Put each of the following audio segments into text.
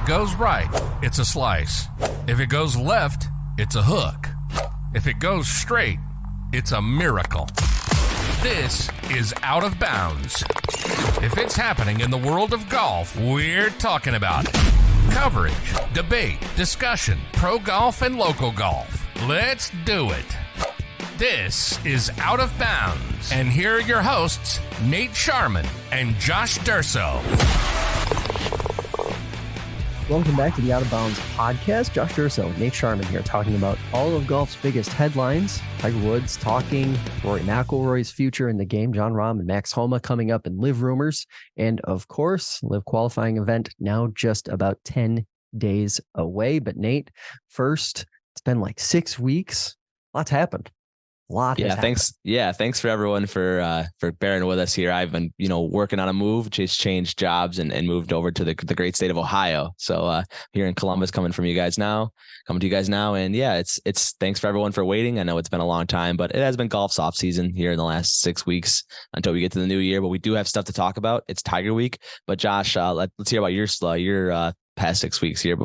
it goes right, it's a slice. If it goes left, it's a hook. If it goes straight, it's a miracle. This is Out of Bounds. If it's happening in the world of golf, we're talking about it. Coverage, debate, discussion, pro golf and local golf. Let's do it. This is Out of Bounds. And here are your hosts, Nate Sharman and Josh Durso. Welcome back to the Out of Bounds podcast. Josh Durso, Nate Sharman here, talking about all of golf's biggest headlines. Tiger Woods talking, Rory McIlroy's future in the game, Jon Rahm and Max Homa coming up in LIV rumors, and of course, LIV qualifying event now just about 10 days away. But Nate, first, it's been like 6 weeks. Lots happened. Thanks for everyone for bearing with us here. I've been, working on a move, just changed jobs and moved over to the great state of Ohio. So here in Columbus, coming to you guys now. And yeah, it's thanks for everyone for waiting. I know it's been a long time, but it has been golf's off season here in the last 6 weeks until we get to the new year. But we do have stuff to talk about. It's Tiger Week. But Josh, let's hear about your past 6 weeks here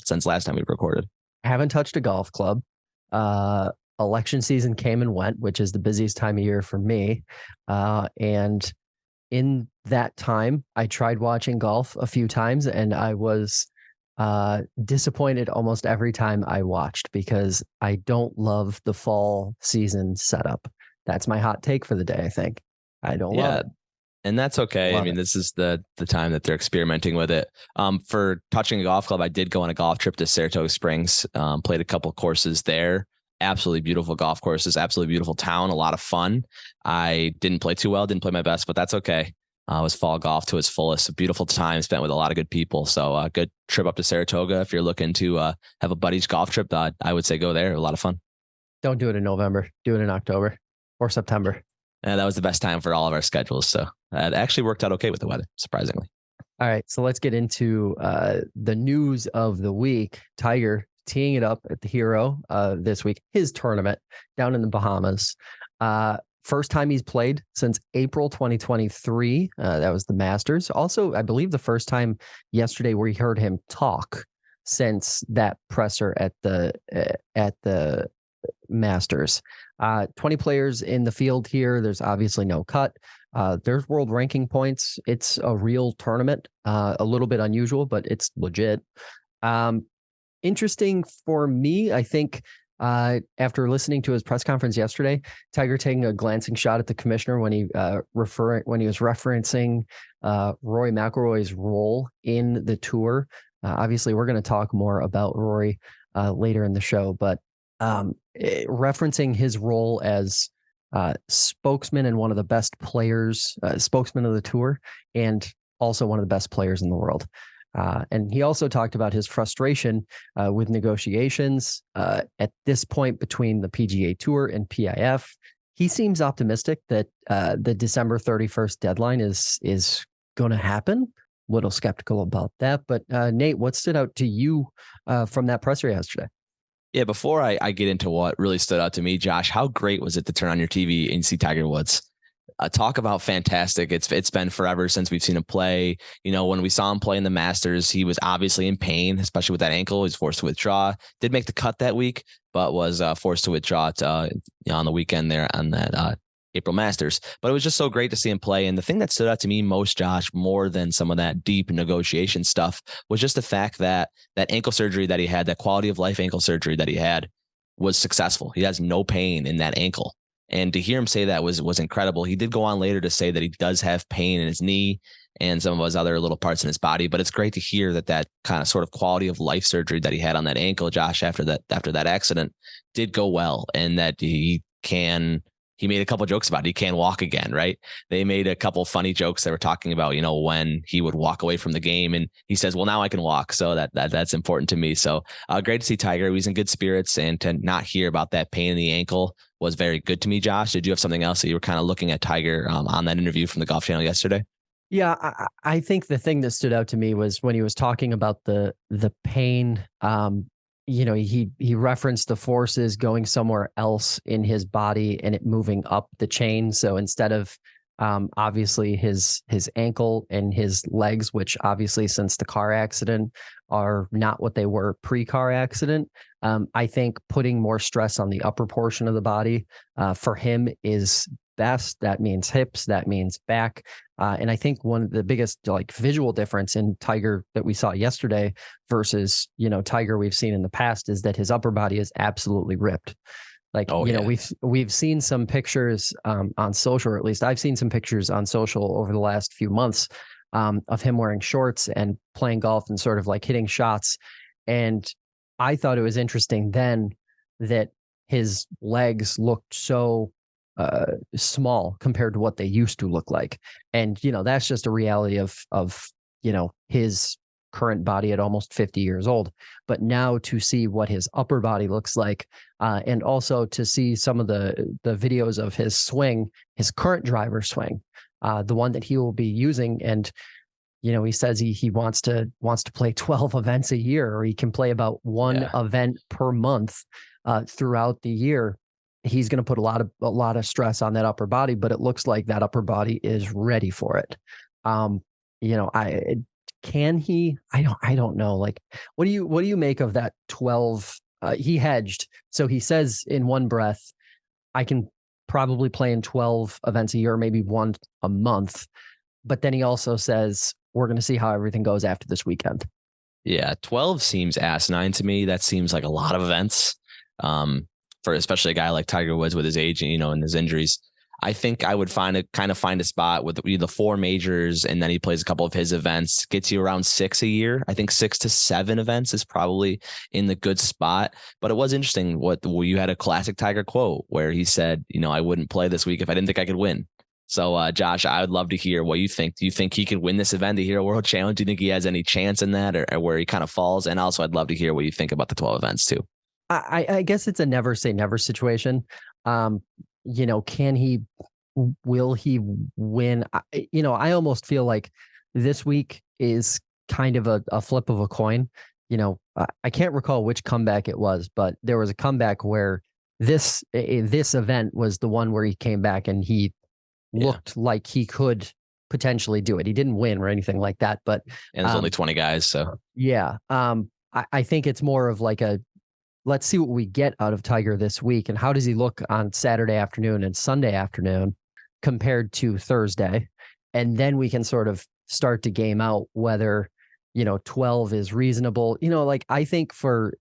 since last time we recorded. I haven't touched a golf club. Election season came and went, which is the busiest time of year for me. And in that time, I tried watching golf a few times, and I was disappointed almost every time I watched because I don't love the fall season setup. That's my hot take for the day, I think. I don't love it. And that's okay. This is the time that they're experimenting with it. For touching a golf club, I did go on a golf trip to Saratoga Springs, played a couple courses there. Absolutely beautiful golf courses, absolutely beautiful town, a lot of fun. I didn't play too well, didn't play my best, but that's okay. It was fall golf to its fullest. A beautiful time spent with a lot of good people. So a good trip up to Saratoga. If you're looking to have a buddy's golf trip, I would say go there. A lot of fun. Don't do it in November. Do it in October or September. And that was the best time for all of our schedules. So it actually worked out okay with the weather, surprisingly. All right, so let's get into the news of the week. Tiger teeing it up at the Hero this week, his tournament down in the Bahamas. First time he's played since April 2023. That was the Masters. Also, I believe the first time yesterday we heard him talk since that presser at the Masters. 20 players in the field here. There's obviously no cut. There's world ranking points. It's a real tournament, a little bit unusual, but it's legit. Interesting for me, I think, after listening to his press conference yesterday, Tiger taking a glancing shot at the commissioner when he was referencing Rory McIlroy's role in the tour. Obviously, we're going to talk more about Rory later in the show, but referencing his role as spokesman and one of the best players, spokesman of the tour, and also one of the best players in the world. And he also talked about his frustration with negotiations at this point between the PGA Tour and PIF. He seems optimistic that the December 31st deadline is going to happen. A little skeptical about that. But Nate, what stood out to you from that presser yesterday? Yeah, before I get into what really stood out to me, Josh, how great was it to turn on your TV and see Tiger Woods? Talk about fantastic. It's been forever since we've seen him play. When we saw him play in the Masters, he was obviously in pain, especially with that ankle. He was forced to withdraw. Did make the cut that week, but was forced to withdraw on the weekend there on that April Masters. But it was just so great to see him play. And the thing that stood out to me most, Josh, more than some of that deep negotiation stuff, was just the fact that that ankle surgery that he had, that quality of life ankle surgery that he had, was successful. He has no pain in that ankle. And to hear him say that was incredible. He did go on later to say that he does have pain in his knee and some of his other little parts in his body. But it's great to hear that kind of sort of quality of life surgery that he had on that ankle, Josh, after that accident, did go well, and that he made a couple of jokes about it. He can walk again, right? They made a couple of funny jokes that were talking about, when he would walk away from the game, and he says, well, now I can walk. So that's important to me. So great to see Tiger. He's in good spirits, and to not hear about that pain in the ankle was very good to me. Josh, did you have something else that you were kind of looking at Tiger on that interview from the Golf Channel yesterday? Yeah, I think the thing that stood out to me was when he was talking about the pain. He referenced the forces going somewhere else in his body and it moving up the chain. So instead of Obviously his ankle and his legs, which obviously since the car accident are not what they were pre-car accident. I think putting more stress on the upper portion of the body for him is best. That means hips, that means back. And I think one of the biggest like visual difference in Tiger that we saw yesterday versus, Tiger we've seen in the past is that his upper body is absolutely ripped. Like, we've seen some pictures on social, or at least I've seen some pictures on social over the last few months of him wearing shorts and playing golf and sort of like hitting shots. And I thought it was interesting then that his legs looked so small compared to what they used to look like. And, that's just a reality of his current body at almost 50 years old. But now to see what his upper body looks like, and also to see some of the videos of his swing, his current driver swing, the one that he will be using. And, he says he wants to play 12 events a year, or he can play about one event per month throughout the year. He's going to put a lot of stress on that upper body, but it looks like that upper body is ready for it. Can he? I don't know. Like, what do you make of that 12? He hedged. So he says in one breath, I can probably play in 12 events a year, maybe one a month. But then he also says, we're going to see how everything goes after this weekend. Yeah. 12 seems asinine to me. That seems like a lot of events for especially a guy like Tiger Woods with his age, and his injuries. I think I would find a spot with the 4 majors, and then he plays a couple of his events, gets you around 6 a year. I think 6 to 7 events is probably in the good spot. But it was interesting you had a classic Tiger quote where he said, I wouldn't play this week if I didn't think I could win. So, Josh, I would love to hear what you think. Do you think he could win this event, the Hero World Challenge? Do you think he has any chance in that, or where he kind of falls? And also, I'd love to hear what you think about the 12 events too. I guess it's a never say never situation. Will he win? I almost feel like this week is kind of a flip of a coin. I can't recall which comeback it was, but there was a comeback where this event was the one where he came back and he looked like he could potentially do it. He didn't win or anything like that, but there's only 20 guys. So I think it's more of like let's see what we get out of Tiger this week, and how does he look on Saturday afternoon and Sunday afternoon compared to Thursday. And then we can sort of start to game out whether, 12 is reasonable. I think for,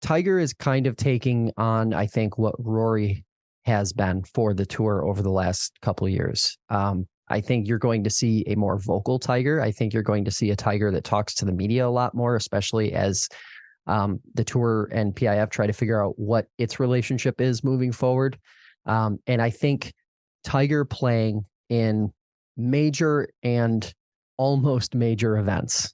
Tiger is kind of taking on, I think, what Rory has been for the tour over the last couple of years. I think you're going to see a more vocal Tiger. I think you're going to see a Tiger that talks to the media a lot more, especially as the tour and PIF try to figure out what its relationship is moving forward. And I think Tiger playing in major and almost major events,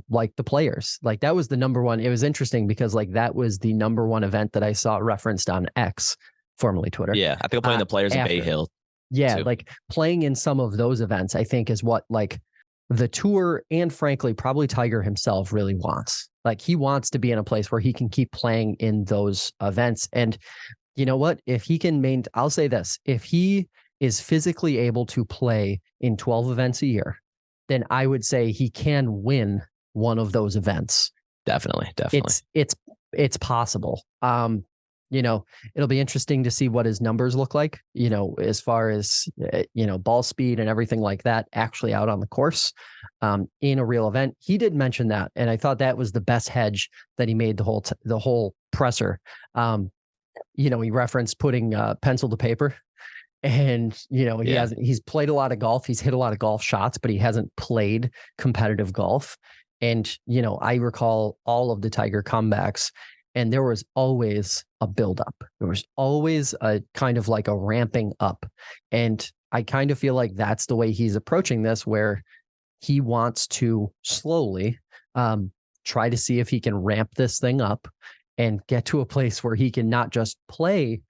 like the Players, like that was the number one. It was interesting because like that was the number one event that I saw referenced on X, formerly Twitter. Yeah, I think I'm playing the Players in Bay Hill. Yeah, too. Like playing in some of those events, I think is what like the tour and frankly probably Tiger himself really wants. Like he wants to be in a place where he can keep playing in those events. And you know what? If he can I'll say this, if he is physically able to play in 12 events a year, then I would say he can win one of those events. Definitely. It's possible. It'll be interesting to see what his numbers look like, as far as, ball speed and everything like that actually out on the course in a real event. He did mention that. And I thought that was the best hedge that he made the whole presser. He referenced putting pencil to paper, and, he's played a lot of golf. He's hit a lot of golf shots, but he hasn't played competitive golf. And, I recall all of the Tiger comebacks, and there was always a buildup. There was always a kind of like a ramping up. And I kind of feel like that's the way he's approaching this, where he wants to slowly try to see if he can ramp this thing up and get to a place where he can not just play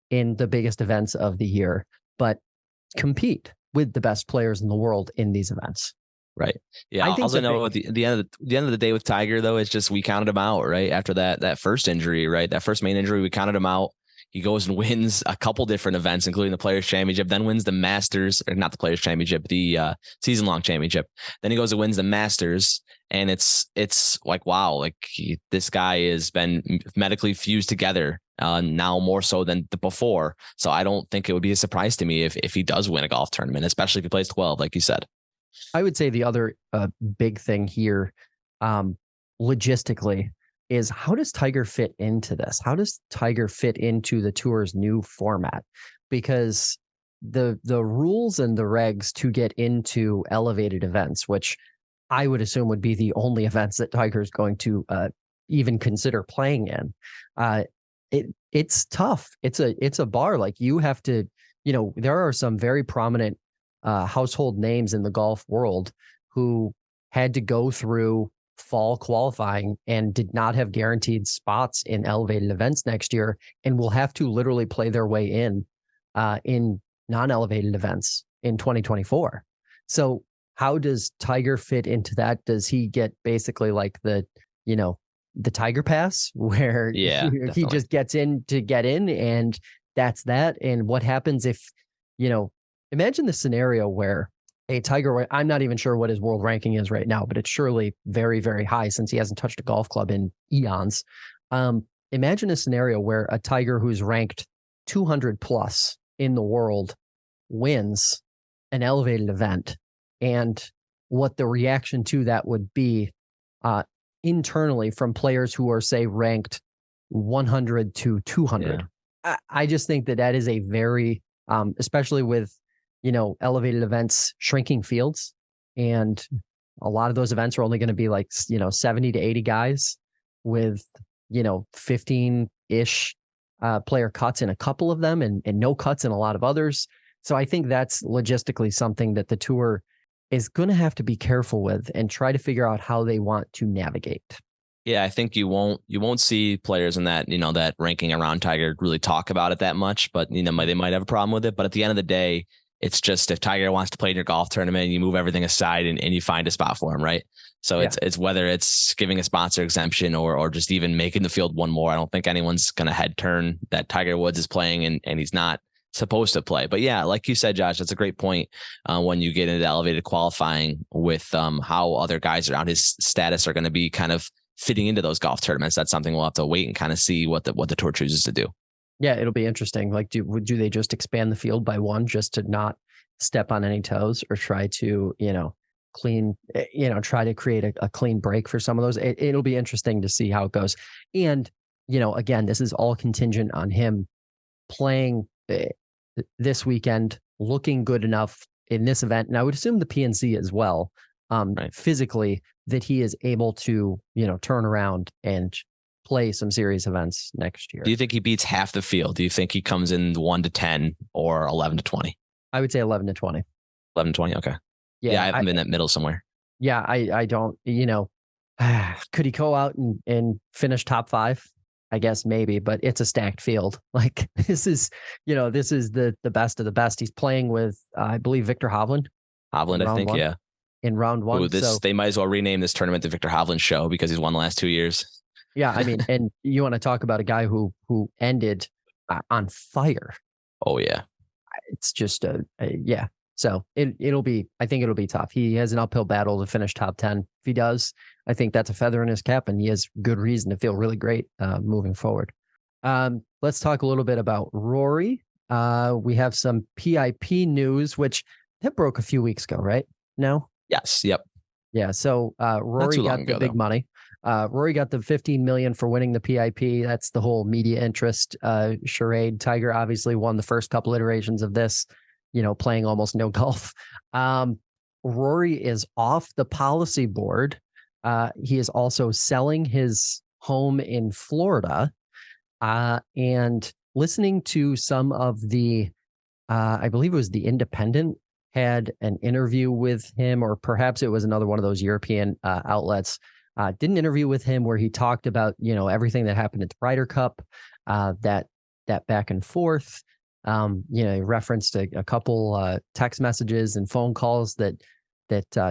in the biggest events of the year, but compete with the best players in the world in these events. Right. Yeah. I also know at the end of the day with Tiger, though, it's just we counted him out right after that first injury, right? That first main injury, we counted him out. He goes and wins a couple different events, including the Players Championship, then wins the Masters, or not the Players Championship, the season-long championship. Then he goes and wins the Masters, and it's like, wow, like this guy has been medically fused together now more so than before. So I don't think it would be a surprise to me if he does win a golf tournament, especially if he plays 12, like you said. I would say the other big thing here, logistically, is how does Tiger fit into this? How does Tiger fit into the tour's new format? Because the rules and the regs to get into elevated events, which I would assume would be the only events that Tiger is going to even consider playing in, it's tough. It's a bar. Like, you have to, there are some very prominent household names in the golf world who had to go through fall qualifying and did not have guaranteed spots in elevated events next year, and will have to literally play their way in non-elevated events in 2024. So how does Tiger fit into that? Does he get basically like the Tiger Pass, where he just gets in to get in, and that's that? And what happens if, imagine the scenario where a Tiger, I'm not even sure what his world ranking is right now, but it's surely very, very high since he hasn't touched a golf club in eons. Imagine a scenario where a Tiger who's ranked 200 plus in the world wins an elevated event, and what the reaction to that would be internally from players who are, say, ranked 100 to 200. Yeah. I just think that is a very, especially with, elevated events shrinking fields, and a lot of those events are only going to be like, 70 to 80 guys with, 15-ish player cuts in a couple of them, and no cuts in a lot of others. So I think that's logistically something that the tour is going to have to be careful with and try to figure out how they want to navigate. Yeah, I think you won't see players in that, that ranking around Tiger really talk about it that much, but they might have a problem with it. But at the end of the day, it's just, if Tiger wants to play in your golf tournament, you move everything aside and you find a spot for him, right? So it's whether it's giving a sponsor exemption or just even making the field one more. I don't think anyone's going to head turn that Tiger Woods is playing and he's not supposed to play. But yeah, like you said, Josh, that's a great point when you get into elevated qualifying with how other guys around his status are going to be kind of fitting into those golf tournaments. That's something we'll have to wait and kind of see what the tour chooses to do. Yeah, it'll be interesting. Like, do they just expand the field by one just to not step on any toes, or try to, clean, try to create a clean break for some of those? It'll be interesting to see how it goes. And, again, this is all contingent on him playing this weekend, looking good enough in this event. And I would assume the PNC as well, right, physically, that he is able to, turn around and play some serious events next year. Do you think he beats half the field? Do you think he comes in 1 to 10 or 11 to 20? I would say 11 to 20. 11 to 20. Okay. Yeah, I haven't been in that middle somewhere. Yeah, I don't, could he go out and finish top 5? I guess maybe, but it's a stacked field. Like, this is the best of the best. He's playing with, I believe, Victor Hovland. Hovland, I think, yeah. In round 1. Ooh, they might as well rename this tournament the Victor Hovland Show because he's won the last 2 years. Yeah, I mean, and you want to talk about a guy who ended on fire. Oh yeah, it's just yeah. So it'll be, I think it'll be tough. He has an uphill battle to finish top 10. If he does, I think that's a feather in his cap, and he has good reason to feel really great moving forward. Let's talk a little bit about Rory. We have some PIP news, which that broke a few weeks ago, right? No. Yes. Yep. Yeah. So Rory got the big money. Rory got the 15 million for winning the PIP. That's the whole media interest charade. Tiger obviously won the first couple iterations of this, playing almost no golf. Rory is off the policy board. He is also selling his home in Florida, and listening to some of the, I believe it was The Independent had an interview with him, or perhaps it was another one of those European outlets. Did an interview with him where he talked about, everything that happened at the Ryder Cup, that back and forth. He referenced a couple text messages and phone calls that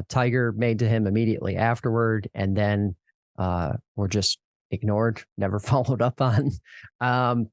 Tiger made to him immediately afterward, and then were just ignored, never followed up on.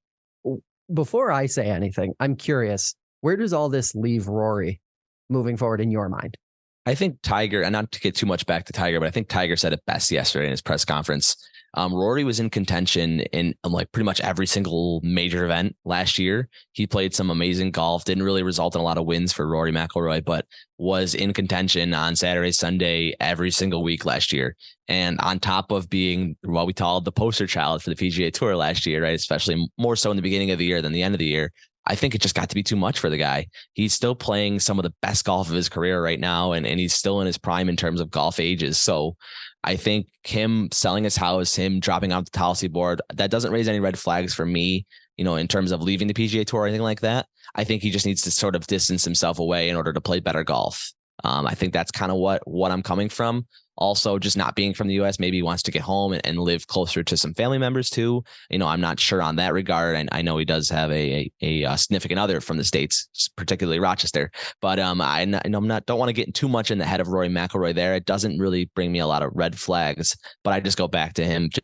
before I say anything, I'm curious, where does all this leave Rory moving forward in your mind? I think Tiger, and not to get too much back to Tiger, but I think Tiger said it best yesterday in his press conference. Rory was in contention in like pretty much every single major event last year. He played some amazing golf, didn't really result in a lot of wins for Rory McIlroy, but was in contention on Saturday, Sunday, every single week last year. And on top of being what we called the poster child for the PGA Tour last year, right? Especially more so in the beginning of the year than the end of the year. I think it just got to be too much for the guy. He's still playing some of the best golf of his career right now, and he's still in his prime in terms of golf ages. So I think him selling his house, him dropping out the policy board, that doesn't raise any red flags for me, in terms of leaving the PGA Tour or anything like that. I think he just needs to sort of distance himself away in order to play better golf. I think that's kind of what I'm coming from. Also, just not being from the U.S., maybe he wants to get home and live closer to some family members too. I'm not sure on that regard. And I know he does have a significant other from the States, particularly Rochester. But don't want to get too much in the head of Rory McIlroy there. It doesn't really bring me a lot of red flags. But I just go back to him just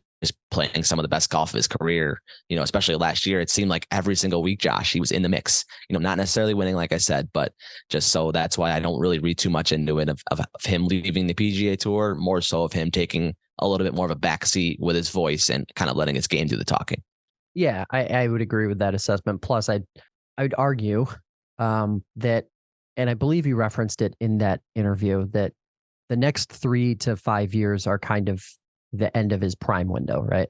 playing some of the best golf of his career. Especially last year, it seemed like every single week, Josh, he was in the mix. Not necessarily winning, like I said, but just so that's why I don't really read too much into it of him leaving the PGA Tour, more so of him taking a little bit more of a backseat with his voice and kind of letting his game do the talking. Yeah, I would agree with that assessment. Plus, I'd argue that, and I believe you referenced it in that interview, that the next 3 to 5 years are kind of the end of his prime window, right?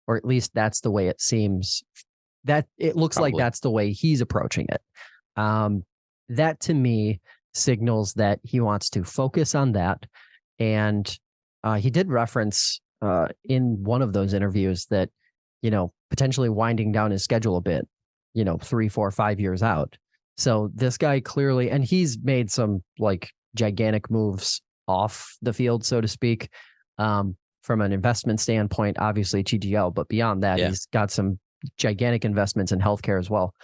Or at least that's the way it seems. That it looks Probably. like that's the way he's approaching it. That to me signals that he wants to focus on that. And he did reference in one of those interviews that, potentially winding down his schedule a bit, 3, 4, 5 years out. So this guy clearly, and he's made some like gigantic moves off the field, so to speak. From an investment standpoint, obviously TGL, but beyond that, He's got some gigantic investments in healthcare as well.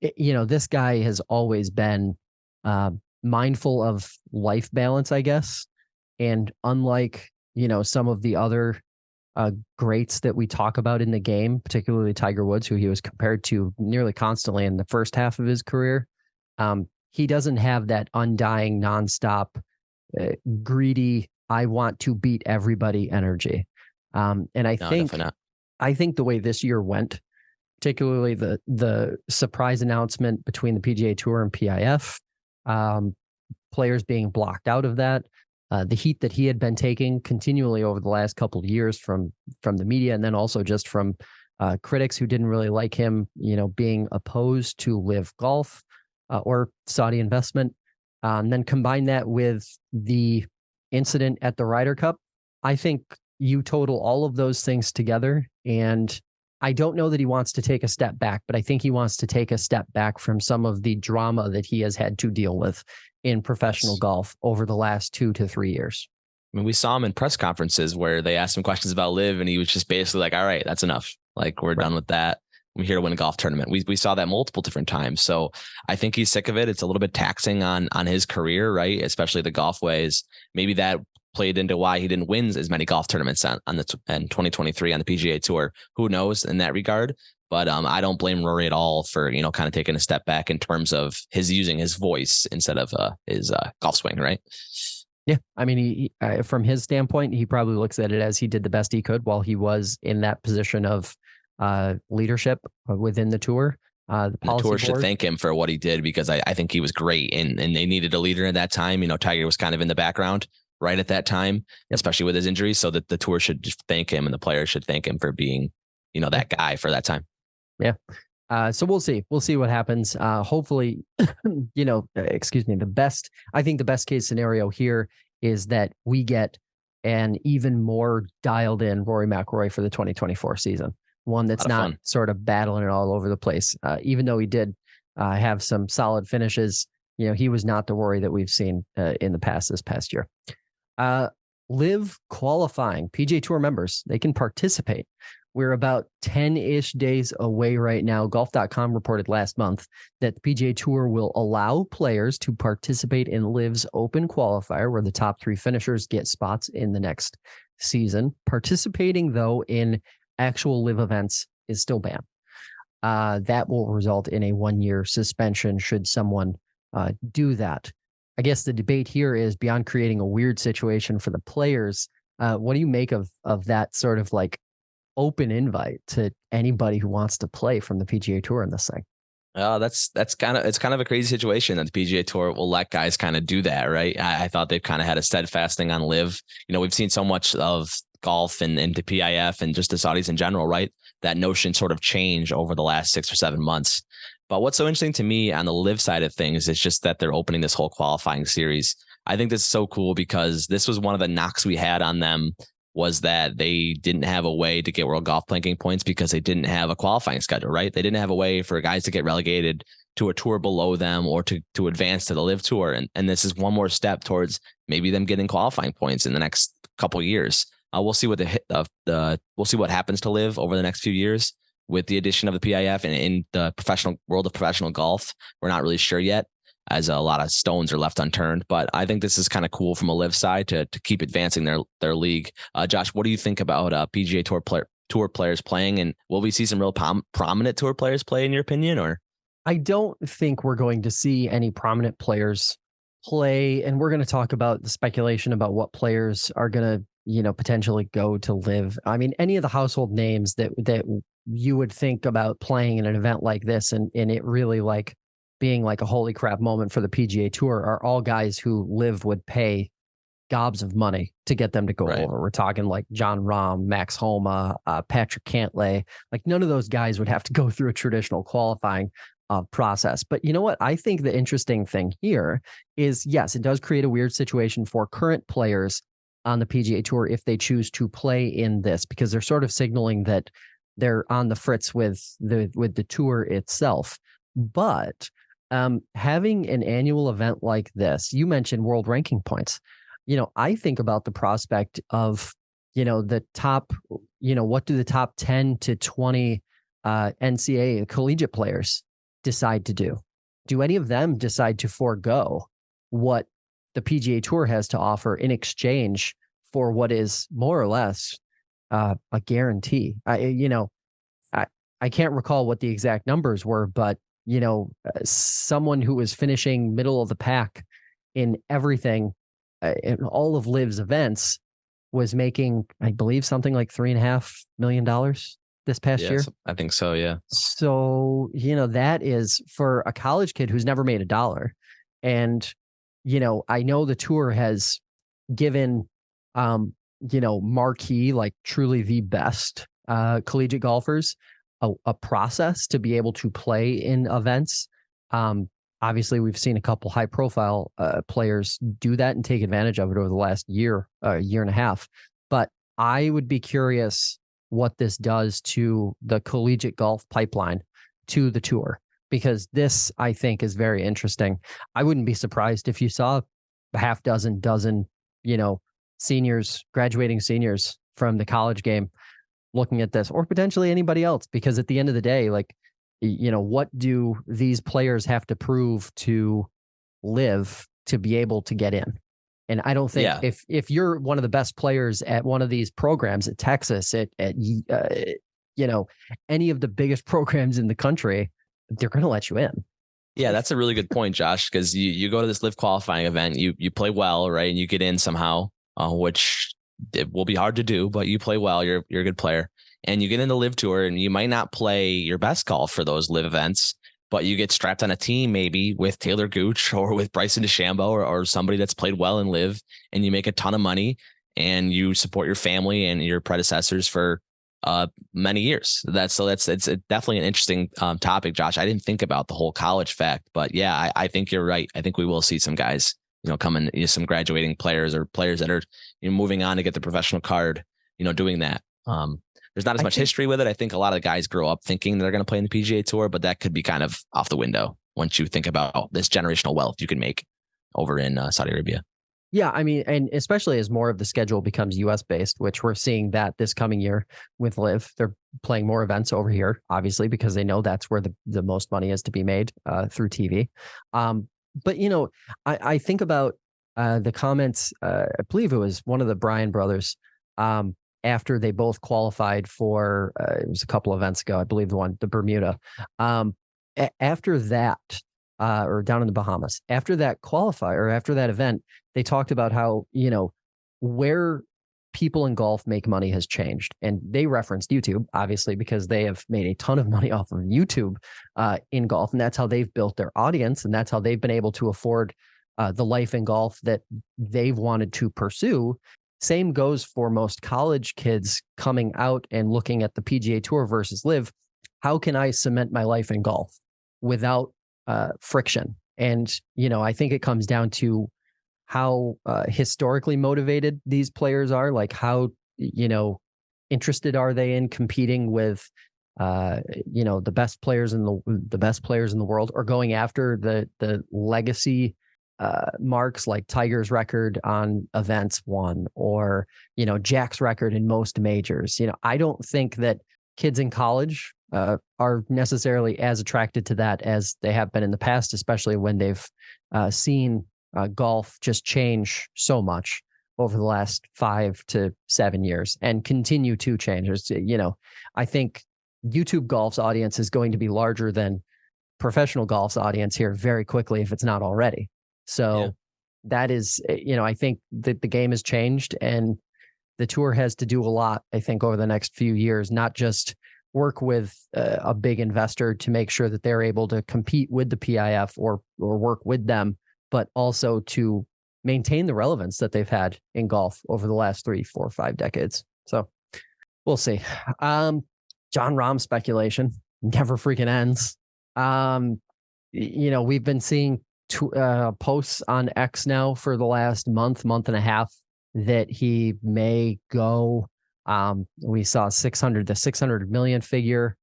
This guy has always been mindful of life balance, I guess. And unlike, some of the other greats that we talk about in the game, particularly Tiger Woods, who he was compared to nearly constantly in the first half of his career, he doesn't have that undying, nonstop, greedy, I want to beat everybody energy. And I think the way this year went, particularly the surprise announcement between the PGA Tour and PIF, players being blocked out of that, the heat that he had been taking continually over the last couple of years from the media, and then also just from critics who didn't really like him, being opposed to LIV Golf or Saudi investment, and then combine that with the incident at the Ryder Cup. I think you total all of those things together, and I don't know that he wants to take a step back, but I think he wants to take a step back from some of the drama that he has had to deal with in professional golf over the last 2 to 3 years. I mean, we saw him in press conferences where they asked him questions about LIV, and he was just basically like, all right, that's enough. Like, we're done with that. I'm here to win a golf tournament. We saw that multiple different times. So I think he's sick of it. It's a little bit taxing on his career, right? Especially the golf ways. Maybe that played into why he didn't win as many golf tournaments in 2023 on the PGA Tour. Who knows in that regard? But I don't blame Rory at all for, kind of taking a step back in terms of his using his voice instead of his golf swing, right? Yeah. I mean, he from his standpoint, he probably looks at it as he did the best he could while he was in that position of leadership within the tour. The tour board should thank him for what he did, because I think he was great, and they needed a leader at that time. Tiger was kind of in the background right at that time, especially with his injuries. So that the tour should just thank him, and the players should thank him for being, that guy for that time. Yeah. So we'll see. We'll see what happens. Hopefully, I think the best case scenario here is that we get an even more dialed in Rory McIlroy for the 2024 season. One that's not sort of battling it all over the place. Even though he did have some solid finishes, he was not the Rory that we've seen in the past this past year. LIV qualifying PGA Tour members, they can participate. We're about 10-ish days away right now. Golf.com reported last month that the PGA Tour will allow players to participate in LIV's open qualifier, where the top 3 finishers get spots in the next season. Participating, though, in actual LIV events is still banned. that will result in a 1-year suspension should someone do that. I guess the debate here is, beyond creating a weird situation for the players, what do you make of that sort of like open invite to anybody who wants to play from the PGA Tour in this thing? That's kind of a crazy situation that the PGA Tour will let guys kind of do that, right? I thought they've kind of had a steadfast thing on LIV. We've seen so much of golf and the PIF and just the Saudis in general, right? That notion sort of changed over the last 6 or 7 months. But what's so interesting to me on the LIV side of things is just that they're opening this whole qualifying series. I think this is so cool because this was one of the knocks we had on them, was that they didn't have a way to get World Golf Ranking points because they didn't have a qualifying schedule, right? They didn't have a way for guys to get relegated to a tour below them or to advance to the LIV Tour. And this is one more step towards maybe them getting qualifying points in the next couple of years. We'll see what we'll see what happens to LIV over the next few years with the addition of the PIF and in the professional world of professional golf. We're not really sure yet, as a lot of stones are left unturned. But I think this is kind of cool from a LIV side to keep advancing their league. Josh, what do you think about PGA Tour players playing, and will we see some real prominent tour players play in your opinion? Or I don't think we're going to see any prominent players play, and we're going to talk about the speculation about what players are going to potentially go to LIV. I mean, any of the household names that you would think about playing in an event like this and it really like being like a holy crap moment for the PGA Tour are all guys who LIV would pay gobs of money to get them to go over. We're talking like Jon Rahm, Max Homa, Patrick Cantlay. Like none of those guys would have to go through a traditional qualifying process. But you know what? I think the interesting thing here is, yes, it does create a weird situation for current players on the PGA Tour if they choose to play in this, because they're sort of signaling that they're on the fritz with the tour itself. But having an annual event like this, you mentioned world ranking points. I think about the prospect of, the top, what do the top 10 to 20 NCAA collegiate players decide to do? Do any of them decide to forego what the PGA Tour has to offer in exchange for what is more or less a guarantee? I can't recall what the exact numbers were, but someone who was finishing middle of the pack in everything, in all of LIV's events, was making, I believe, something like $3.5 million this past year. I think so. Yeah. So, that is for a college kid who's never made a dollar. And, I know the tour has given, marquee, like truly the best collegiate golfers a process to be able to play in events. Obviously, we've seen a couple high profile players do that and take advantage of it over the last year and a half. But I would be curious what this does to the collegiate golf pipeline to the tour, because this, I think, is very interesting. I wouldn't be surprised if you saw a half dozen, graduating seniors from the college game looking at this, or potentially anybody else, because at the end of the day, like, what do these players have to prove to LIV to be able to get in? And I don't think if you're one of the best players at one of these programs at Texas, at any of the biggest programs in the country, they're going to let you in. Yeah, that's a really good point, Josh, because you go to this LIV qualifying event, you play well, right? And you get in somehow, which it will be hard to do, but you play well, you're a good player. And you get in the LIV Tour, and you might not play your best golf for those LIV events, but you get strapped on a team maybe with Taylor Gooch or with Bryson DeChambeau or somebody that's played well in LIV, and you make a ton of money and you support your family and your predecessors for many years. It's definitely an interesting topic, Josh. I didn't think about the whole college fact, but yeah, I think you're right. I think we will see some guys, coming, some graduating players or players that are moving on to get the professional card, doing that. There's not as much history with it. I think a lot of guys grow up thinking they're going to play in the PGA Tour, but that could be kind of off the window once you think about this generational wealth you can make over in Saudi Arabia. Yeah, I mean, and especially as more of the schedule becomes US based, which we're seeing that this coming year with LIV, they're playing more events over here, obviously, because they know that's where the most money is to be made through TV. But, I think about the comments, I believe it was one of the Bryan brothers, after they both qualified for, it was a couple events ago, I believe the Bermuda. After that, or down in the Bahamas, after that qualifier or after that event, they talked about how, where people in golf make money has changed. And they referenced YouTube, obviously, because they have made a ton of money off of YouTube in golf. And that's how they've built their audience. And that's how they've been able to afford the life in golf that they've wanted to pursue. Same goes for most college kids coming out and looking at the PGA Tour versus LIV. How can I cement my life in golf without friction? And, I think it comes down to how historically motivated these players are, like how, interested are they in competing with, the best players in the world, or going after the legacy marks like Tiger's record on events won, or, Jack's record in most majors. I don't think that kids in college are necessarily as attracted to that as they have been in the past, especially when they've seen golf just change so much over the last 5 to 7 years and continue to change. I think YouTube golf's audience is going to be larger than professional golf's audience here very quickly, if it's not already. So that is, I think that the game has changed, and the tour has to do a lot, I think, over the next few years, not just work with a big investor to make sure that they're able to compete with the PIF or work with them, but also to maintain the relevance that they've had in golf over the last 3, 4, 5 decades. So we'll see. John Rahm speculation never freaking ends. We've been seeing posts on X now for the last month and a half that he may go. We saw 600 million figure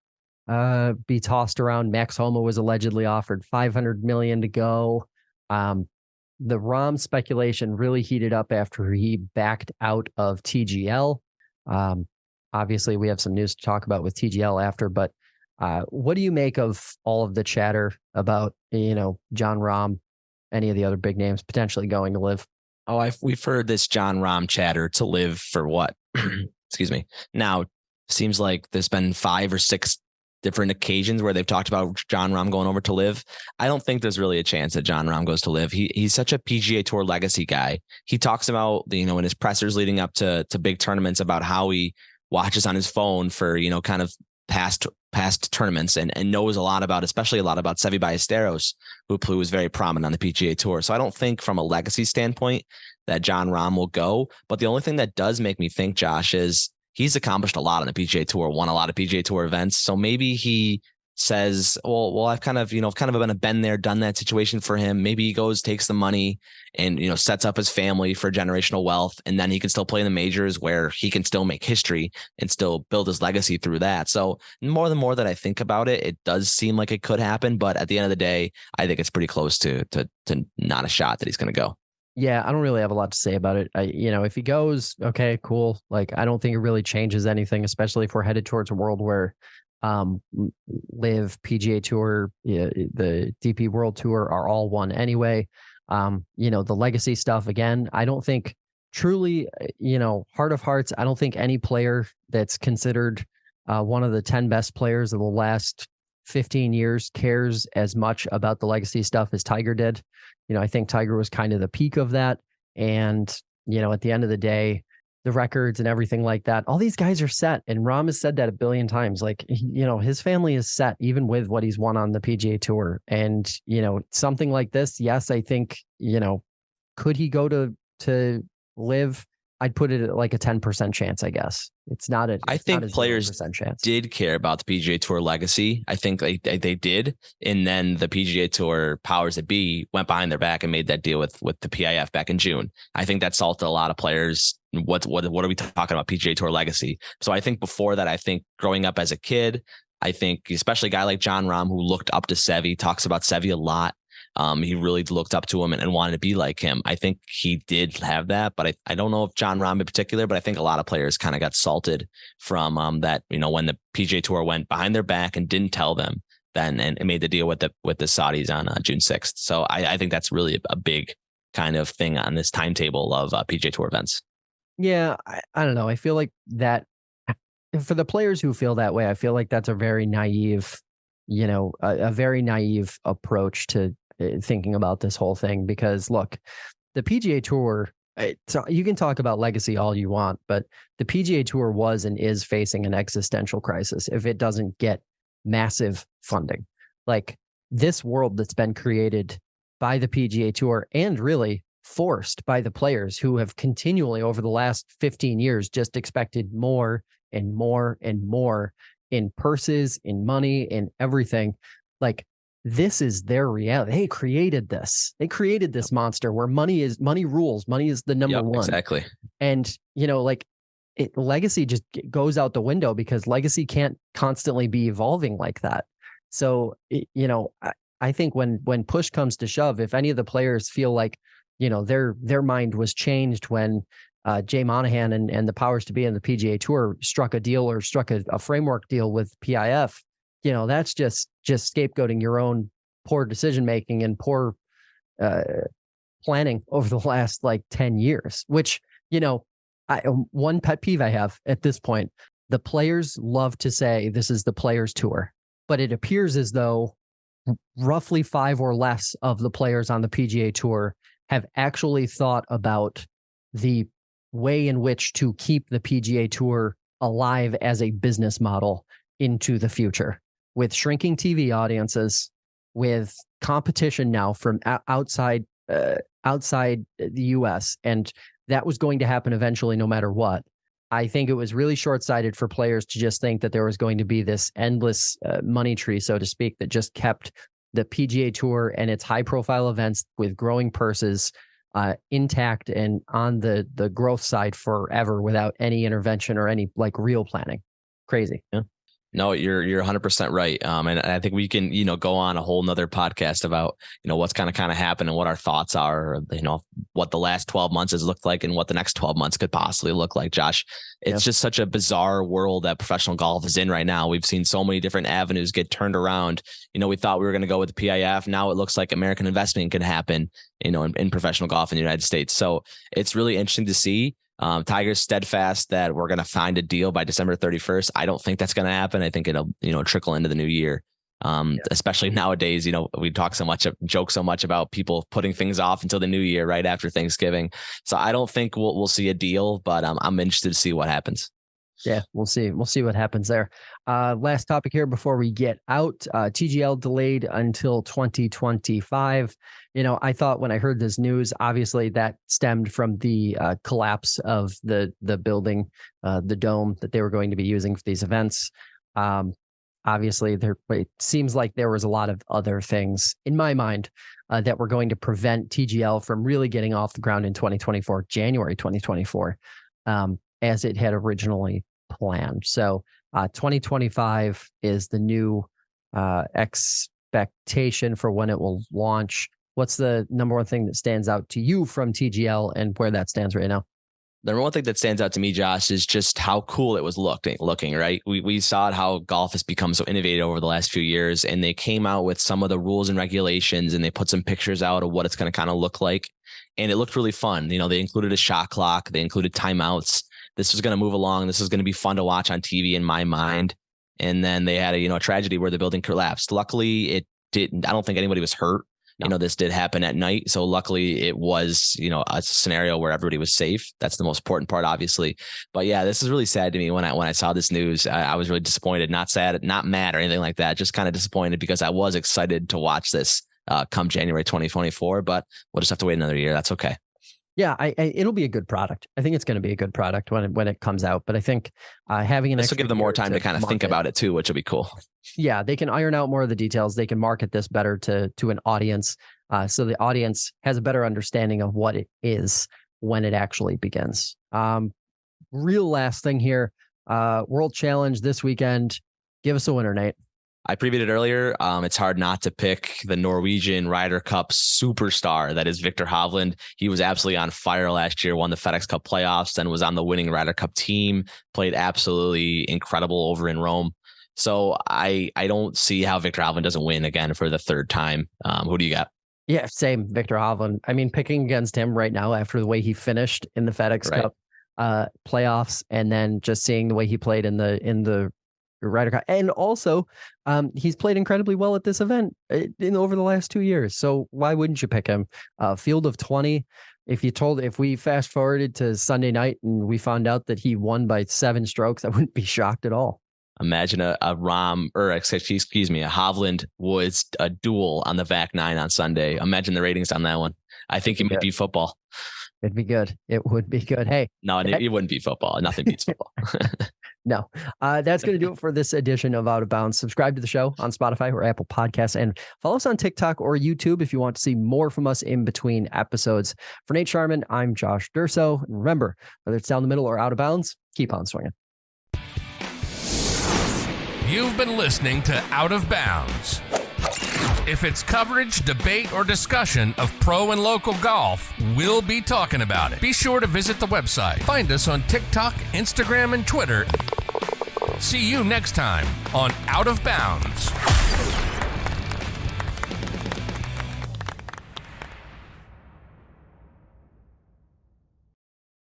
be tossed around. Max Homa was allegedly offered 500 million to go. The Rahm speculation really heated up after he backed out of TGL. Obviously, we have some news to talk about with TGL after, but what do you make of all of the chatter about, John Rahm, any of the other big names potentially going to LIV? Oh, we've heard this John Rahm chatter to LIV for what? Excuse me. Now, seems like there's been 5 or 6 different occasions where they've talked about John Rahm going over to LIV. I don't think there's really a chance that John Rahm goes to LIV. He's such a PGA Tour legacy guy. He talks about, in his pressers leading up to big tournaments about how he watches on his phone for, kind of past tournaments and knows especially a lot about Seve Ballesteros, who was very prominent on the PGA Tour. So I don't think from a legacy standpoint that John Rahm will go. But the only thing that does make me think, Josh, is he's accomplished a lot on the PGA Tour, won a lot of PGA Tour events. So maybe he says, well, I've kind of been a been there, done that situation for him. Maybe he goes, takes the money and, sets up his family for generational wealth. And then he can still play in the majors where he can still make history and still build his legacy through that. So more that I think about it, it does seem like it could happen. But at the end of the day, I think it's pretty close to not a shot that he's going to go. Yeah, I don't really have a lot to say about it. If he goes, okay, cool. Like, I don't think it really changes anything, especially if we're headed towards a world where LIV, PGA Tour, the DP World Tour are all one anyway. The legacy stuff, again, I don't think truly, heart of hearts, I don't think any player that's considered one of the 10 best players of the last 15 years cares as much about the legacy stuff as Tiger did. I think Tiger was kind of the peak of that. And, at the end of the day, the records and everything like that, all these guys are set. And Rahm has said that a billion times. Like, his family is set even with what he's won on the PGA Tour. And, something like this, yes, I think, could he go to LIV? I'd put it at like a 10% chance, I guess. I think players did care about the PGA Tour legacy. I think they did. And then the PGA Tour powers that be went behind their back and made that deal with the PIF back in June. I think that salted a lot of players. What are we talking about PGA Tour legacy? So I think before that, I think growing up as a kid, I think especially a guy like John Rahm, who looked up to Seve, talks about Seve a lot. He really looked up to him and wanted to be like him. I think he did have that, but I don't know if John Rahm in particular, but I think a lot of players kind of got salted from that, when the PGA Tour went behind their back and didn't tell them then and made the deal with the Saudis on June 6th. So I think that's really a big kind of thing on this timetable of PGA Tour events. Yeah, I don't know. I feel like that for the players who feel that way, I feel like that's a very naive, a very naive approach to thinking about this whole thing. Because look, the PGA Tour, so you can talk about legacy all you want, but the PGA Tour was and is facing an existential crisis if it doesn't get massive funding. Like this world that's been created by the PGA Tour and really forced by the players who have continually over the last 15 years just expected more and more and more in purses, in money, in everything. Like this is their reality. They created this. They created this monster where money rules. Money is the number one. Exactly. And legacy just goes out the window because legacy can't constantly be evolving like that. So, I think when push comes to shove, if any of the players feel like, their mind was changed when Jay Monahan and the powers to be in the PGA Tour struck a deal or struck a framework deal with PIF, that's just scapegoating your own poor decision making and poor planning over the last 10 years, which, one pet peeve I have at this point, the players love to say this is the players tour, but it appears as though roughly 5 or less of the players on the PGA Tour have actually thought about the way in which to keep the PGA Tour alive as a business model into the future, with shrinking TV audiences, with competition now from outside the US, and that was going to happen eventually no matter what. I think it was really short-sighted for players to just think that there was going to be this endless money tree, so to speak, that just kept the PGA Tour and its high-profile events with growing purses intact and on the growth side forever without any intervention or any real planning. Crazy. Yeah. No, you're 100% right. And I think we can, go on a whole nother podcast about, what's kind of happened and what our thoughts are, what the last 12 months has looked like and what the next 12 months could possibly look like, Josh. It's just such a bizarre world that professional golf is in right now. We've seen so many different avenues get turned around. We thought we were going to go with the PIF. Now it looks like American investment can happen, in professional golf in the United States. So it's really interesting to see. Tiger's steadfast that we're going to find a deal by December 31st. I don't think that's going to happen. I think it'll, trickle into the new year. Especially nowadays, we joke so much about people putting things off until the new year, right after Thanksgiving. So I don't think we'll see a deal, but I'm interested to see what happens. Yeah, we'll see. We'll see what happens there. Last topic here before we get out. TGL delayed until 2025. I thought when I heard this news, obviously that stemmed from the collapse of the building, the dome that they were going to be using for these events. Obviously, it seems like there was a lot of other things in my mind that were going to prevent TGL from really getting off the ground in 2024, January 2024. As it had originally planned. So 2025 is the new expectation for when it will launch. What's the number one thing that stands out to you from TGL and where that stands right now? The number one thing that stands out to me, Josh, is just how cool it was looking, right? We saw how golf has become so innovative over the last few years, and they came out with some of the rules and regulations, and they put some pictures out of what it's going to kind of look like. And it looked really fun. They included a shot clock. They included timeouts. This was going to move along. This is going to be fun to watch on TV in my mind. And then they had a tragedy where the building collapsed. Luckily, it didn't. I don't think anybody was hurt. No. This did happen at night. So luckily it was, a scenario where everybody was safe. That's the most important part, obviously. But yeah, this is really sad to me. When I saw this news, I was really disappointed, not sad, not mad or anything like that. Just kind of disappointed because I was excited to watch this come January 2024, but we'll just have to wait another year. That's okay. Yeah, it'll be a good product. I think it's going to be a good product when it comes out. But I think having an this will give them more time to kind of think about it too, which will be cool. Yeah, they can iron out more of the details. They can market this better to an audience, so the audience has a better understanding of what it is when it actually begins. Real last thing here, World Challenge this weekend. Give us a winner, Nate. I previewed it earlier. It's hard not to pick the Norwegian Ryder Cup superstar that is Viktor Hovland. He was absolutely on fire last year, won the FedEx Cup playoffs, then was on the winning Ryder Cup team, played absolutely incredible over in Rome. So I don't see how Viktor Hovland doesn't win again for the third time. Who do you got? Yeah, same. Viktor Hovland. I mean, picking against him right now after the way he finished in the FedEx Cup, playoffs, and then just seeing the way he played in the Ryder Cup, and also he's played incredibly well at this event over the last 2 years. So why wouldn't you pick him? Field of 20. If we fast forwarded to Sunday night and we found out that he won by 7 strokes, I wouldn't be shocked at all. Imagine a Rahm, or excuse me, a Hovland Woods a duel on the VAC 9 on Sunday. Imagine the ratings on that one. I think it might be football. It'd be good. It would be good. Hey, no, it wouldn't be football. Nothing beats football. No, that's going to do it for this edition of Out of Bounds. Subscribe to the show on Spotify or Apple Podcasts, and follow us on TikTok or YouTube if you want to see more from us in between episodes. For Nate Sharman, I'm Josh Durso. And remember, whether it's down the middle or out of bounds, keep on swinging. You've been listening to Out of Bounds. If it's coverage, debate, or discussion of pro and local golf, we'll be talking about it. Be sure to visit the website. Find us on TikTok, Instagram, and Twitter. See you next time on Out of Bounds.